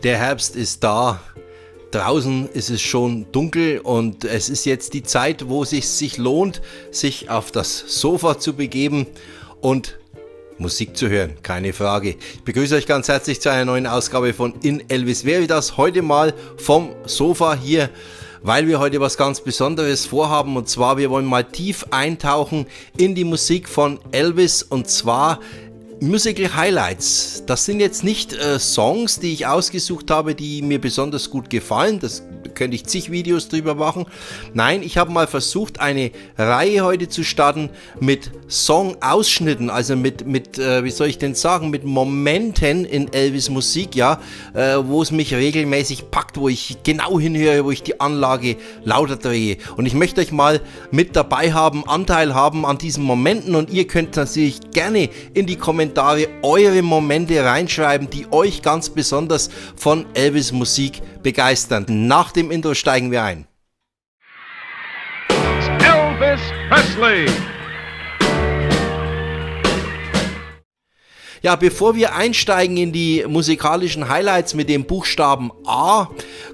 Der Herbst ist da. Draußen ist es schon dunkel und es ist jetzt die Zeit, wo es sich lohnt, sich auf das Sofa zu begeben und Musik zu hören, keine Frage. Ich begrüße euch ganz herzlich zu einer neuen Ausgabe von In Elvis Veritas. Heute mal vom Sofa hier, weil wir heute was ganz Besonderes vorhaben. Und zwar, wir wollen mal tief eintauchen in die Musik von Elvis, und zwar Musical Highlights. Das sind jetzt nicht Songs, die ich ausgesucht habe, die mir besonders gut gefallen. Das könnte ich zig Videos drüber machen. Nein, ich habe mal versucht, eine Reihe heute zu starten mit Song-Ausschnitten, also mit wie soll ich denn sagen, mit Momenten in Elvis Musik, ja, wo es mich regelmäßig packt, wo ich genau hinhöre, wo ich die Anlage lauter drehe. Und ich möchte euch mal mit dabei haben, Anteil haben an diesen Momenten, und ihr könnt natürlich gerne in die Kommentare eure Momente reinschreiben, die euch ganz besonders von Elvis Musik begeistern. Nach dem Intro steigen wir ein. Elvis Presley. Ja, bevor wir einsteigen in die musikalischen Highlights mit dem Buchstaben A,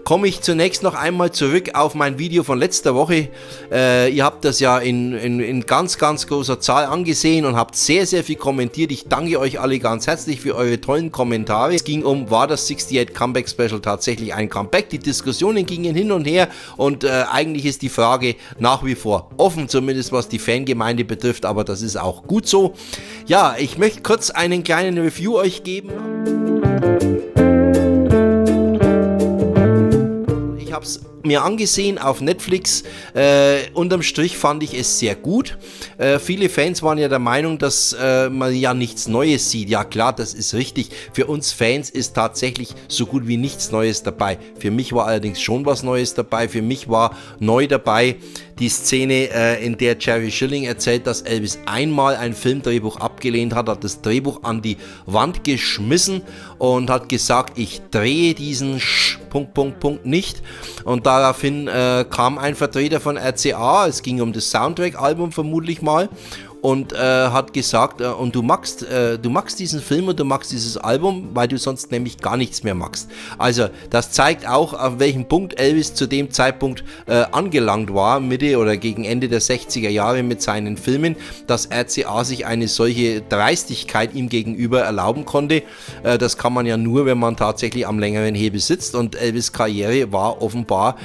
komme ich zunächst noch einmal zurück auf mein Video von letzter Woche. Ihr habt das ja in ganz großer Zahl angesehen und habt sehr viel kommentiert. Ich danke euch alle ganz herzlich für eure tollen Kommentare. Es ging um, war das 68 Comeback Special tatsächlich ein Comeback? Die Diskussionen gingen hin und her, und eigentlich ist die Frage nach wie vor offen, zumindest was die Fangemeinde betrifft, aber das ist auch gut so. Ja, ich möchte kurz einen kleinen Review euch geben. Ich habe es mir angesehen auf Netflix. Unterm Strich fand ich es sehr gut. Viele Fans waren ja der Meinung, dass man ja nichts Neues sieht. Ja klar, das ist richtig. Für uns Fans ist tatsächlich so gut wie nichts Neues dabei. Für mich war allerdings schon was Neues dabei. Für mich war neu dabei die Szene, in der Jerry Schilling erzählt, dass Elvis einmal ein Filmdrehbuch abgelehnt hat, hat das Drehbuch an die Wand geschmissen und hat gesagt, ich drehe diesen nicht. Und daraufhin kam ein Vertreter von RCA, es ging um das Soundtrack-Album vermutlich mal, und hat gesagt, und du magst diesen Film und du magst dieses Album, weil du sonst nämlich gar nichts mehr magst. Also das zeigt auch, auf welchem Punkt Elvis zu dem Zeitpunkt angelangt war, Mitte oder gegen Ende der 60er Jahre mit seinen Filmen, dass RCA sich eine solche Dreistigkeit ihm gegenüber erlauben konnte. Das kann man ja nur, wenn man tatsächlich am längeren Hebel sitzt, und Elvis' Karriere war offenbar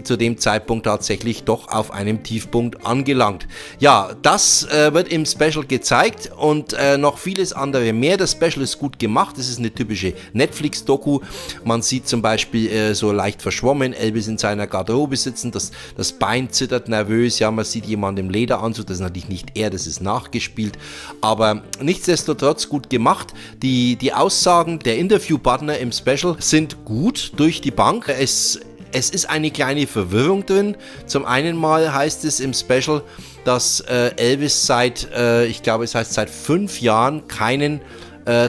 zu dem Zeitpunkt tatsächlich doch auf einem Tiefpunkt angelangt. Ja, das wird im Special gezeigt, und noch vieles andere mehr. Das Special ist gut gemacht, es ist eine typische Netflix-Doku. Man sieht zum Beispiel so leicht verschwommen Elvis in seiner Garderobe sitzen, das Bein zittert nervös, ja, man sieht jemanden im Lederanzug, das ist natürlich nicht er, das ist nachgespielt, aber nichtsdestotrotz gut gemacht. Die Aussagen der Interviewpartner im Special sind gut durch die Bank. Es ist eine kleine Verwirrung drin. Zum einen mal heißt es im Special, dass Elvis seit 5 Jahren keinen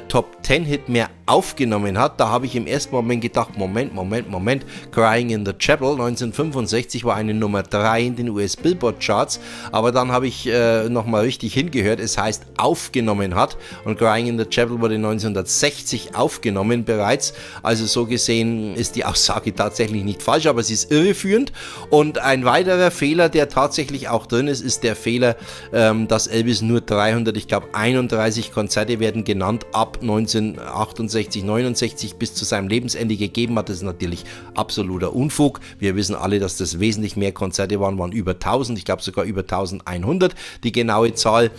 Top-10-Hit mehr aufgenommen hat. Da habe ich im ersten Moment gedacht, Moment, Crying in the Chapel 1965 war eine Nummer 3 in den US-Billboard-Charts, aber dann habe ich nochmal richtig hingehört, es heißt aufgenommen hat, und Crying in the Chapel wurde 1960 aufgenommen bereits, also so gesehen ist die Aussage tatsächlich nicht falsch, aber sie ist irreführend. Und ein weiterer Fehler, der tatsächlich auch drin ist, ist der Fehler, dass Elvis nur 331 Konzerte werden genannt ab 1968, 69 bis zu seinem Lebensende gegeben hat. Das ist natürlich absoluter Unfug. Wir wissen alle, dass das wesentlich mehr Konzerte waren über 1000, ich glaube sogar über 1100. Die genaue Zahl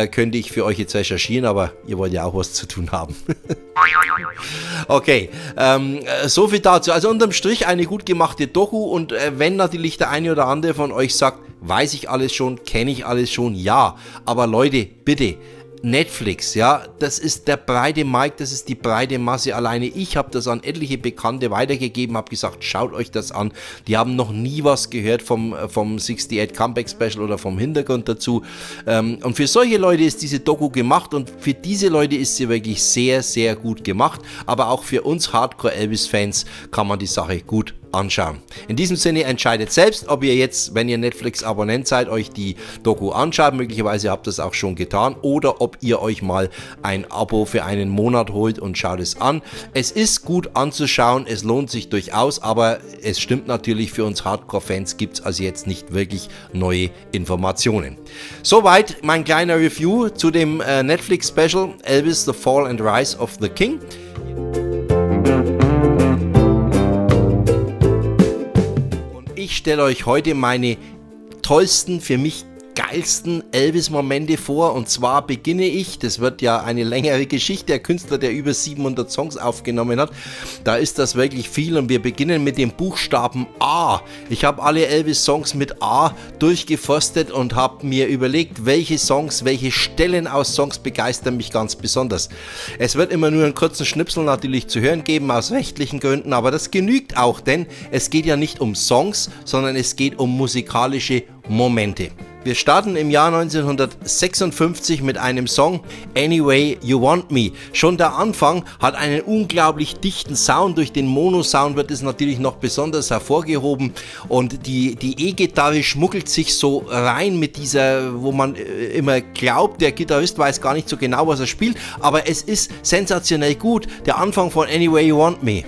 könnte ich für euch jetzt recherchieren, aber ihr wollt ja auch was zu tun haben. Okay, so viel dazu. Also unterm Strich eine gut gemachte Doku, und wenn natürlich der eine oder andere von euch sagt, weiß ich alles schon, kenne ich alles schon, ja, aber Leute, bitte, Netflix, ja, das ist der breite Markt, das ist die breite Masse. Alleine ich habe das an etliche Bekannte weitergegeben, habe gesagt, schaut euch das an. Die haben noch nie was gehört vom 68 Comeback Special oder vom Hintergrund dazu. Und für solche Leute ist diese Doku gemacht, und für diese Leute ist sie wirklich sehr gut gemacht. Aber auch für uns Hardcore Elvis-Fans kann man die Sache gut anschauen. In diesem Sinne entscheidet selbst, ob ihr jetzt, wenn ihr Netflix-Abonnent seid, euch die Doku anschaut. Möglicherweise habt ihr das auch schon getan. Oder ob ihr euch mal ein Abo für einen Monat holt und schaut es an. Es ist gut anzuschauen, es lohnt sich durchaus, aber es stimmt natürlich, für uns Hardcore-Fans gibt es also jetzt nicht wirklich neue Informationen. Soweit mein kleiner Review zu dem Netflix-Special Elvis, The Fall and Rise of the King. Und ich stelle euch heute meine tollsten, für mich geilsten Elvis-Momente vor, und zwar beginne ich, das wird ja eine längere Geschichte, der Künstler, der über 700 Songs aufgenommen hat, da ist das wirklich viel, und wir beginnen mit dem Buchstaben A. Ich habe alle Elvis-Songs mit A durchgeforstet und habe mir überlegt, welche Songs, welche Stellen aus Songs begeistern mich ganz besonders. Es wird immer nur einen kurzen Schnipsel natürlich zu hören geben, aus rechtlichen Gründen, aber das genügt auch, denn es geht ja nicht um Songs, sondern es geht um musikalische Momente. Wir starten im Jahr 1956 mit einem Song Any Way You Want Me. Schon der Anfang hat einen unglaublich dichten Sound. Durch den Mono-Sound wird es natürlich noch besonders hervorgehoben, und die E-Gitarre schmuggelt sich so rein mit dieser, wo man immer glaubt, der Gitarrist weiß gar nicht so genau, was er spielt, aber es ist sensationell gut. Der Anfang von Any Way You Want Me.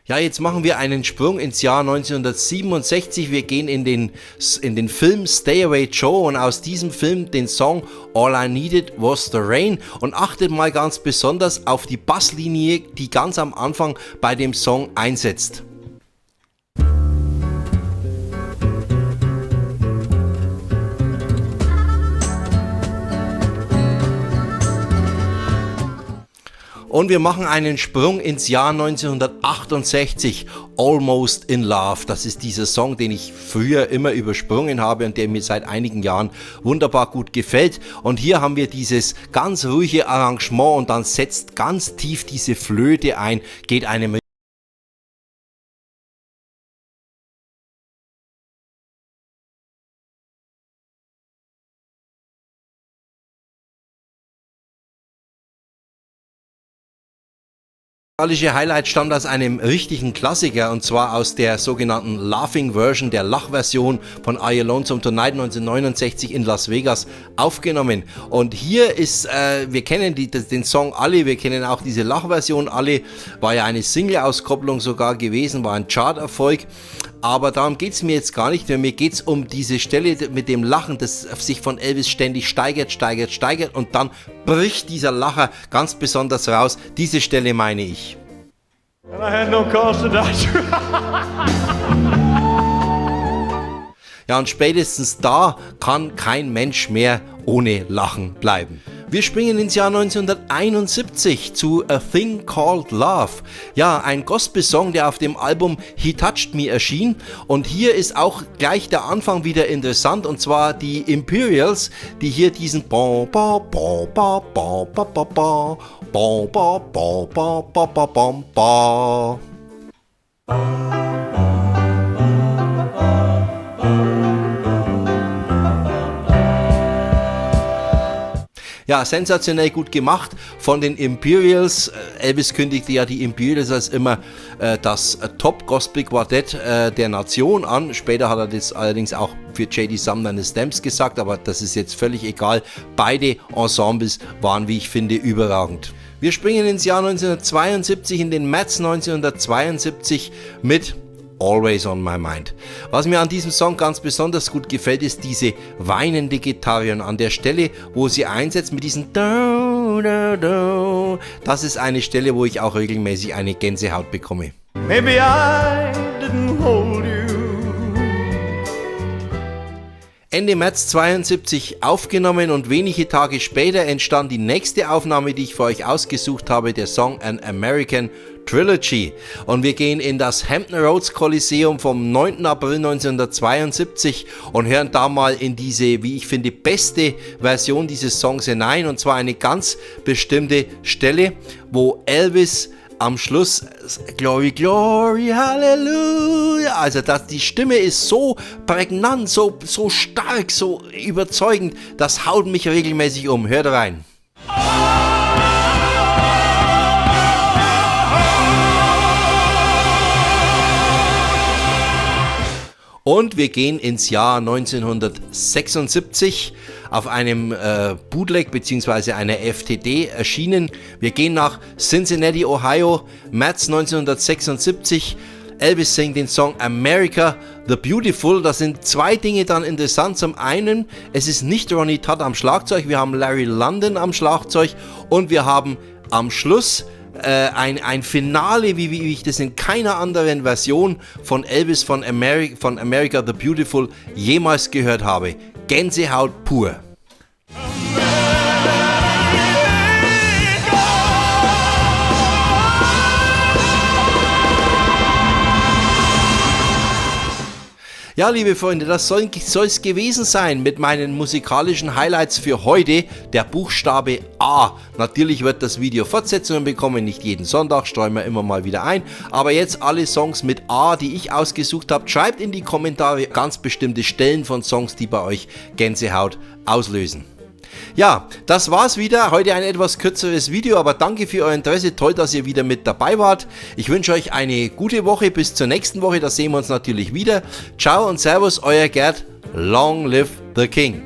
Ja, jetzt machen wir einen Sprung ins Jahr 1967. Wir gehen in den Film Stay Away Joe, und aus diesem Film den Song All I Needed Was the Rain, und achtet mal ganz besonders auf die Basslinie, die ganz am Anfang bei dem Song einsetzt. Und wir machen einen Sprung ins Jahr 1968, Almost in Love. Das ist dieser Song, den ich früher immer übersprungen habe und der mir seit einigen Jahren wunderbar gut gefällt. Und hier haben wir dieses ganz ruhige Arrangement, und dann setzt ganz tief diese Flöte ein, geht einem Highlight stammt aus einem richtigen Klassiker, und zwar aus der sogenannten Laughing Version, der Lachversion von Are You Lonesome Tonight 1969 in Las Vegas aufgenommen. Und hier ist, wir kennen den Song alle, wir kennen auch diese Lachversion alle, war ja eine Single-Auskopplung sogar gewesen, war ein Chart-Erfolg. Aber darum geht es mir jetzt gar nicht, denn mir geht es um diese Stelle mit dem Lachen, das sich von Elvis ständig steigert, und dann bricht dieser Lacher ganz besonders raus. Diese Stelle meine ich. And I had no cause to die. Ja, und spätestens da kann kein Mensch mehr ohne Lachen bleiben. Wir springen ins Jahr 1971 zu A Thing Called Love. Ja, ein Gospel-Song, der auf dem Album He Touched Me erschien. Und hier ist auch gleich der Anfang wieder interessant, und zwar die Imperials, die hier diesen ja, sensationell gut gemacht von den Imperials. Elvis kündigte ja die Imperials als immer das Top-Gospel-Quartett der Nation an. Später hat er das allerdings auch für J.D. Sumner and the Stamps gesagt, aber das ist jetzt völlig egal. Beide Ensembles waren, wie ich finde, überragend. Wir springen ins Jahr 1972, in den März 1972 mit Always on My Mind. Was mir an diesem Song ganz besonders gut gefällt, ist diese weinende Gitarre, und an der Stelle, wo sie einsetzt mit diesen Do, do, do, das ist eine Stelle, wo ich auch regelmäßig eine Gänsehaut bekomme. Maybe I didn't hold you. Ende März 72 aufgenommen, und wenige Tage später entstand die nächste Aufnahme, die ich für euch ausgesucht habe, der Song An American Trilogy. Und wir gehen in das Hampton Roads Coliseum vom 9. April 1972 und hören da mal in diese, wie ich finde, beste Version dieses Songs hinein, und zwar eine ganz bestimmte Stelle, wo Elvis am Schluss Glory, Glory, Hallelujah. Also die Stimme ist so prägnant, so stark, so überzeugend, das haut mich regelmäßig um. Hört rein. Und wir gehen ins Jahr 1976 auf einem Bootleg bzw. einer FTD erschienen. Wir gehen nach Cincinnati, Ohio, März 1976. Elvis singt den Song America the Beautiful. Da sind zwei Dinge dann interessant. Zum einen, es ist nicht Ronnie Todd am Schlagzeug, wir haben Larry London am Schlagzeug und wir haben am Schluss ein Finale, wie ich das in keiner anderen Version von Elvis von America the Beautiful jemals gehört habe. Gänsehaut pur. Ja, liebe Freunde, das soll es gewesen sein mit meinen musikalischen Highlights für heute. Der Buchstabe A. Natürlich wird das Video Fortsetzungen bekommen, nicht jeden Sonntag, streuen wir immer mal wieder ein. Aber jetzt alle Songs mit A, die ich ausgesucht habe. Schreibt in die Kommentare ganz bestimmte Stellen von Songs, die bei euch Gänsehaut auslösen. Ja, das war's wieder. Heute ein etwas kürzeres Video, aber danke für euer Interesse. Toll, dass ihr wieder mit dabei wart. Ich wünsche euch eine gute Woche. Bis zur nächsten Woche. Da sehen wir uns natürlich wieder. Ciao und Servus, euer Gerd. Long live the King.